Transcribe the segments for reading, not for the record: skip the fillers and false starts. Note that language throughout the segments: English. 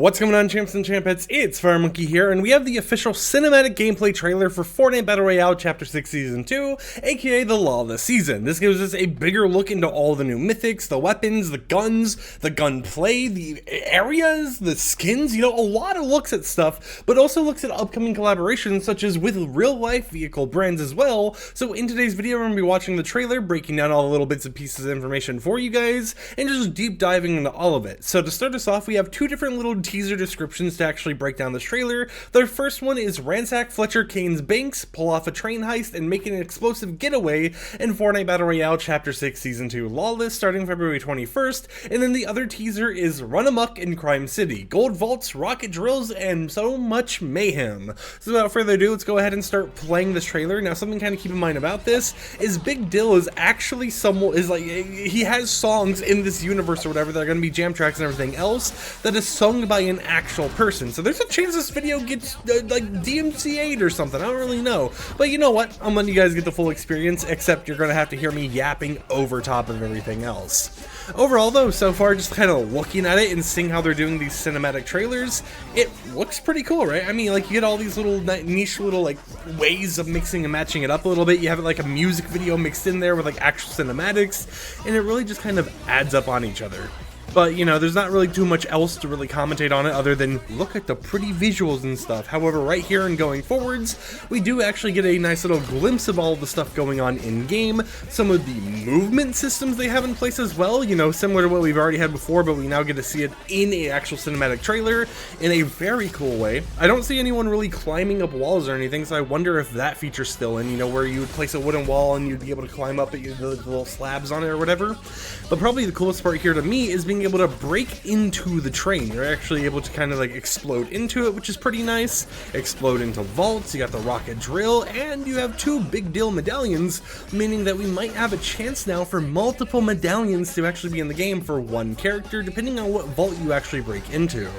What's going on, champs and champettes? It's Fire Monkey here, and we have the official cinematic gameplay trailer for Fortnite Battle Royale Chapter 6 Season 2, aka the Lawless season. This gives us a bigger look into all the new mythics, the weapons, the guns, the gunplay, the areas, the skins, a lot of looks at stuff, but also looks at upcoming collaborations such as with real-life vehicle brands as well. So in today's video, we're going to be watching the trailer, breaking down all the little bits and pieces of information for you guys, and just deep diving into all of it. So to start us off, we have two different little teaser descriptions to actually break down this trailer. The first one is ransack Fletcher Kane's banks, pull off a train heist, and make an explosive getaway in Fortnite Battle Royale Chapter 6 Season 2 Lawless starting February 21st, and then the other teaser is run amok in Crime City, gold vaults, rocket drills, and so much mayhem. So without further ado, let's go ahead and start playing this trailer. Now something kind of keep in mind about this is Big Dill is actually he has songs in this universe or whatever that are going to be jam tracks and everything else that is sung by an actual person. So there's a chance this video gets DMCA'd or something. I don't really know. But you know what? I'm letting you guys get the full experience, except you're going to have to hear me yapping over top of everything else. Overall though, so far just kind of looking at it and seeing how they're doing these cinematic trailers, it looks pretty cool, right? I mean, like, you get all these little niche little ways of mixing and matching it up a little bit. You have like a music video mixed in there with like actual cinematics, and it really just kind of adds up on each other. But, there's not really too much else to really commentate on it other than look at the pretty visuals and stuff. However, right here and going forwards, we do actually get a nice little glimpse of all of the stuff going on in-game. Some of the movement systems they have in place as well, similar to what we've already had before, but we now get to see it in an actual cinematic trailer in a very cool way. I don't see anyone really climbing up walls or anything, so I wonder if that feature's still in, where you would place a wooden wall and you'd be able to climb up at the little slabs on it or whatever. But probably the coolest part here to me is being able to break into the train. You're actually able to kind of explode into it, which is pretty nice. Explode into vaults, you got the rocket drill, and you have two Big Deal medallions, meaning that we might have a chance now for multiple medallions to actually be in the game for one character, depending on what vault you actually break into.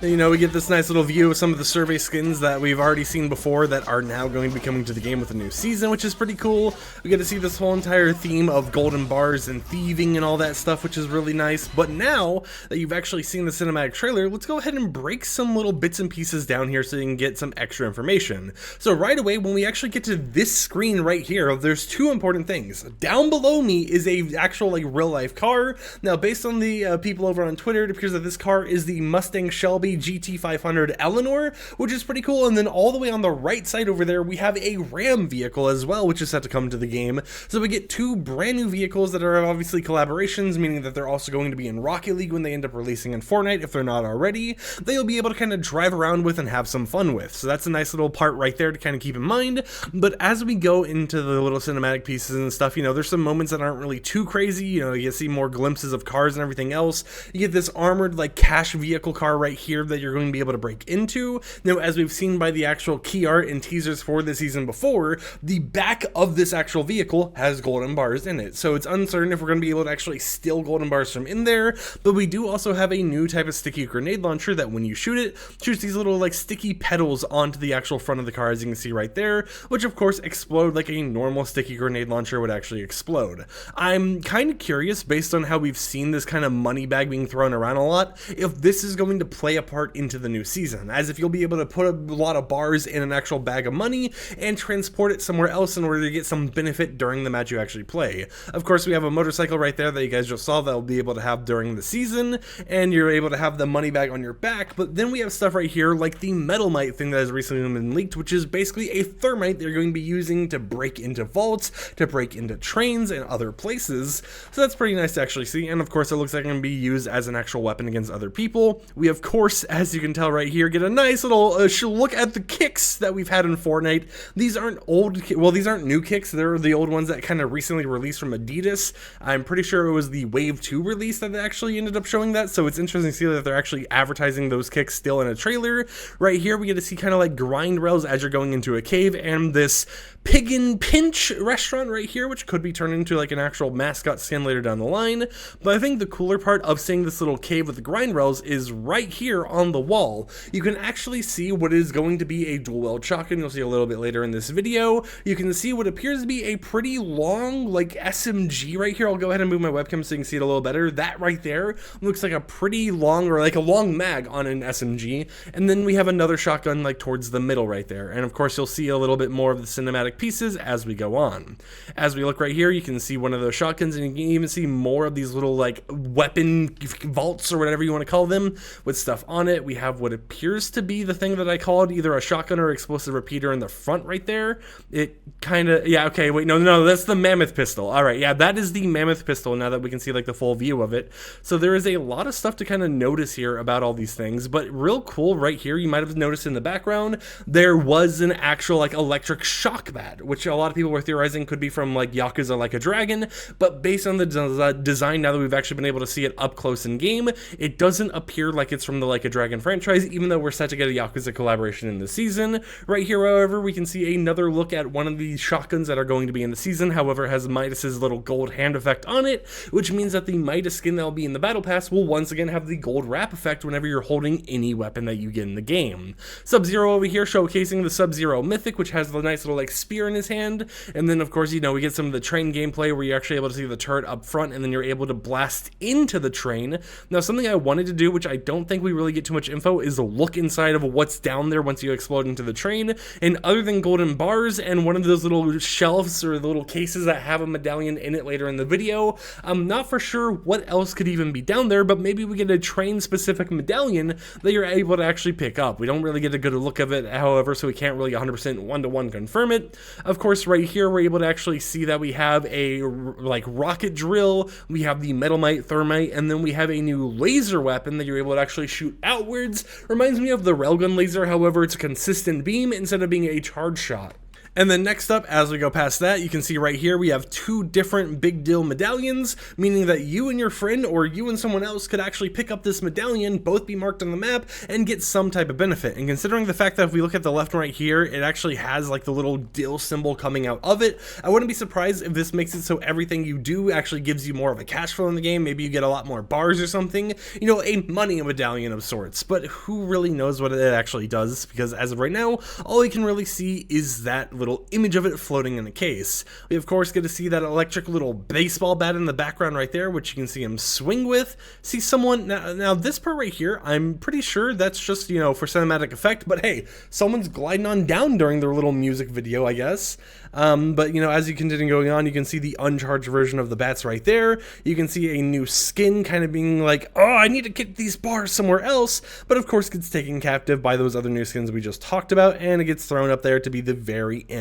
We get this nice little view of some of the survey skins that we've already seen before that are now going to be coming to the game with a new season, which is pretty cool. We get to see this whole entire theme of golden bars and thieving and all that stuff, which is really nice. But now that you've actually seen the cinematic trailer, let's go ahead and break some little bits and pieces down here so you can get some extra information. So right away, when we actually get to this screen right here, there's two important things. Down below me is a actual real life car. Now, based on the people over on Twitter, it appears that this car is the Mustang Shelby GT500 Eleanor, which is pretty cool. And then all the way on the right side over there, we have a Ram vehicle as well, which is set to come to the game. So we get two brand new vehicles that are obviously collaborations, meaning that they're also going to be in Rocket League when they end up releasing in Fortnite, if they're not already. They'll be able to kind of drive around with and have some fun with. So that's a nice little part right there to kind of keep in mind. But as we go into the little cinematic pieces and stuff, there's some moments that aren't really too crazy. You see more glimpses of cars and everything else. You get this armored cash vehicle car right here that you're going to be able to break into. Now, as we've seen by the actual key art and teasers for the season before, the back of this actual vehicle has golden bars in it. So it's uncertain if we're going to be able to actually steal golden bars from in there, but we do also have a new type of sticky grenade launcher that when you shoot it, shoots these little sticky petals onto the actual front of the car, as you can see right there, which of course explode like a normal sticky grenade launcher would actually explode. I'm kind of curious, based on how we've seen this kind of money bag being thrown around a lot, if this is going to play a part into the new season, as if you'll be able to put a lot of bars in an actual bag of money and transport it somewhere else in order to get some benefit during the match you actually play. Of course, we have a motorcycle right there that you guys just saw that we'll be able to have during the season, and you're able to have the money bag on your back. But then we have stuff right here like the metal mite thing that has recently been leaked, which is basically a thermite they're going to be using to break into vaults, to break into trains and other places. So that's pretty nice to actually see, and of course it looks like it can be used as an actual weapon against other people. We of course, as you can tell right here, get a nice little look at the kicks that we've had in Fortnite. These aren't these aren't new kicks. They're the old ones that kind of recently released from Adidas. I'm pretty sure it was the Wave 2 release that they actually ended up showing that, so it's interesting to see that they're actually advertising those kicks still in a trailer. Right here we get to see kind of grind rails as you're going into a cave, and this Pig and Pinch restaurant right here, which could be turned into an actual mascot skin later down the line. But I think the cooler part of seeing this little cave with the grind rails is right here here on the wall, you can actually see what is going to be a dual-wield shotgun. You'll see a little bit later in this video. You can see what appears to be a pretty long, like, SMG right here. I'll go ahead and move my webcam so you can see it a little better. That right there looks like a pretty long, or like a long mag on an SMG. And then we have another shotgun like towards the middle right there. And of course, you'll see a little bit more of the cinematic pieces as we go on. As we look right here, you can see one of those shotguns, and you can even see more of these little like weapon vaults or whatever you want to call them with stuff on it. We have what appears to be the thing that I called either a shotgun or explosive repeater in the front right there. It kind of, yeah, okay, wait, no, that's the mammoth pistol. All right, yeah, that is the mammoth pistol now that we can see like the full view of it. So there is a lot of stuff to kind of notice here about all these things, but real cool right here, you might have noticed in the background, there was an actual like electric shock bat, which a lot of people were theorizing could be from like Yakuza Like a Dragon, but based on the design, now that we've actually been able to see it up close in game, it doesn't appear like it's from the Like a Dragon franchise, even though we're set to get a Yakuza collaboration in the season. Right here, however, we can see another look at one of the shotguns that are going to be in the season, however, has Midas's little gold hand effect on it, which means that the Midas skin that will be in the battle pass will once again have the gold wrap effect whenever you're holding any weapon that you get in the game. Sub-Zero over here showcasing the Sub-Zero Mythic, which has the nice little like spear in his hand, and then of course, you know, we get some of the train gameplay where you're actually able to see the turret up front, and then you're able to blast into the train. Now, something I wanted to do, which I don't think we really get too much info, is look inside of what's down there once you explode into the train, and other than golden bars and one of those little shelves or the little cases that have a medallion in it later in the video, I'm not for sure what else could even be down there, but maybe we get a train-specific medallion that you're able to actually pick up. We don't really get a good look of it, however, so we can't really 100% one-to-one confirm it. Of course, right here, we're able to actually see that we have a, like, rocket drill, we have the metalmite, thermite, and then we have a new laser weapon that you're able to actually shoot outwards. Reminds me of the railgun laser, however, it's a consistent beam instead of being a charge shot. And then next up, as we go past that, you can see right here we have two different big deal medallions, meaning that you and your friend or you and someone else could actually pick up this medallion, both be marked on the map, and get some type of benefit. And considering the fact that if we look at the left and right here, it actually has like the little deal symbol coming out of it, I wouldn't be surprised if this makes it so everything you do actually gives you more of a cash flow in the game. Maybe you get a lot more bars or something, you know, a money medallion of sorts. But who really knows what it actually does, because as of right now, all we can really see is that little image of it floating in a case. We of course get to see that electric little baseball bat in the background right there, which you can see him swing with. See someone, now this part right here, I'm pretty sure that's just, you know, for cinematic effect, but hey, someone's gliding on down during their little music video, I guess. But you know, as you continue going on, you can see the uncharged version of the bats right there. You can see a new skin kind of being like, oh, I need to get these bars somewhere else, but of course gets taken captive by those other new skins we just talked about, and it gets thrown up there to be the very end.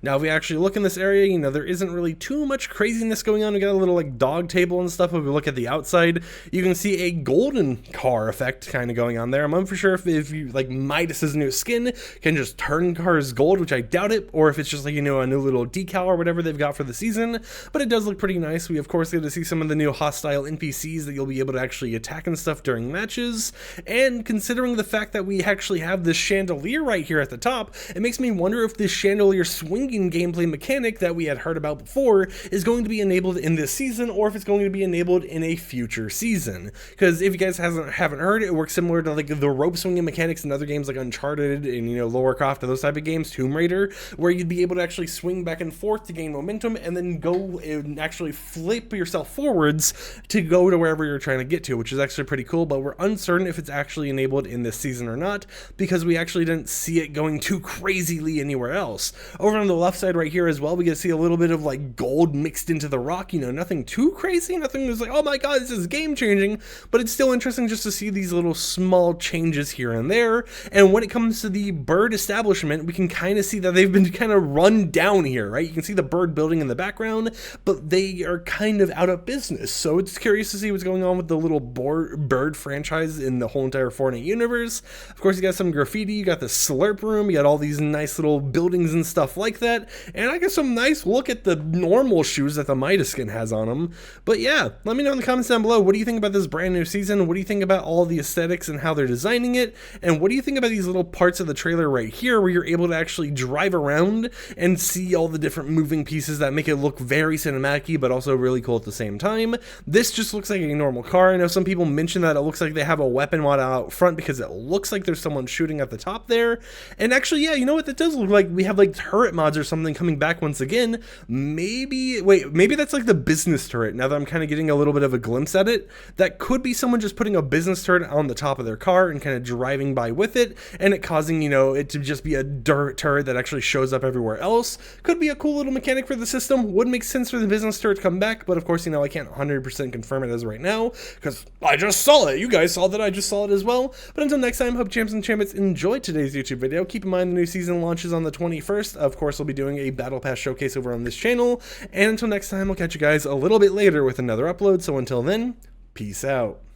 Now, if we actually look in this area, you know, there isn't really too much craziness going on. We got a little like dog table and stuff. If we look at the outside, you can see a golden car effect kind of going on there. I'm not for sure if you like Midas's new skin can just turn cars gold, which I doubt it, or if it's just like, you know, a new little decal or whatever they've got for the season, but it does look pretty nice. We of course get to see some of the new hostile NPCs that you'll be able to actually attack and stuff during matches, and considering the fact that we actually have this chandelier right here at the top, it makes me wonder if this chandelier swinging gameplay mechanic that we had heard about before is going to be enabled in this season, or if it's going to be enabled in a future season. Because if you guys haven't heard, it works similar to like the rope swinging mechanics in other games like Uncharted and, you know, Lara Croft and those type of games, Tomb Raider, where you'd be able to actually swing back and forth to gain momentum and then go and actually flip yourself forwards to go to wherever you're trying to get to, which is actually pretty cool. But we're uncertain if it's actually enabled in this season or not, because we actually didn't see it going too crazily anywhere else. Over on the left side right here as well, we get to see a little bit of like gold mixed into the rock, you know, nothing too crazy, nothing that's like, oh my god, this is game changing, but it's still interesting just to see these little small changes here and there. And when it comes to the bird establishment, we can kind of see that they've been kind of run down here, right? You can see the bird building in the background, but they are kind of out of business. So it's curious to see what's going on with the little bird franchise in the whole entire Fortnite universe. Of course, you got some graffiti, you got the slurp room, you got all these nice little buildings and stuff like that. And I got some nice look at the normal shoes that the Midas skin has on them. But yeah, let me know in the comments down below, what do you think about this brand new season? What do you think about all the aesthetics and how they're designing it? And what do you think about these little parts of the trailer right here where you're able to actually drive around and see all the different moving pieces that make it look very cinematic-y but also really cool at the same time? This just looks like a normal car. I know some people mention that it looks like they have a weapon mod out front because it looks like there's someone shooting at the top there. And actually, yeah, you know what, that does look like we have like turret mods or something coming back once again. Maybe that's like the business turret. Now that I'm kind of getting a little bit of a glimpse at it, that could be someone just putting a business turret on the top of their car and kind of driving by with it, and it causing, you know, it to just be a dirt turret that actually shows up everywhere else. Could be a cool little mechanic for the system. Would make sense for the business turret to come back, but of course, you know, I can't 100% confirm it as right now because I just saw it. You guys saw that I just saw it as well. But until next time, hope champs and champions enjoyed today's YouTube video. Keep in mind the new season launches on the 21st. Of course, we'll be doing a Battle Pass showcase over on this channel. And until next time, I'll catch you guys a little bit later with another upload. So until then, peace out.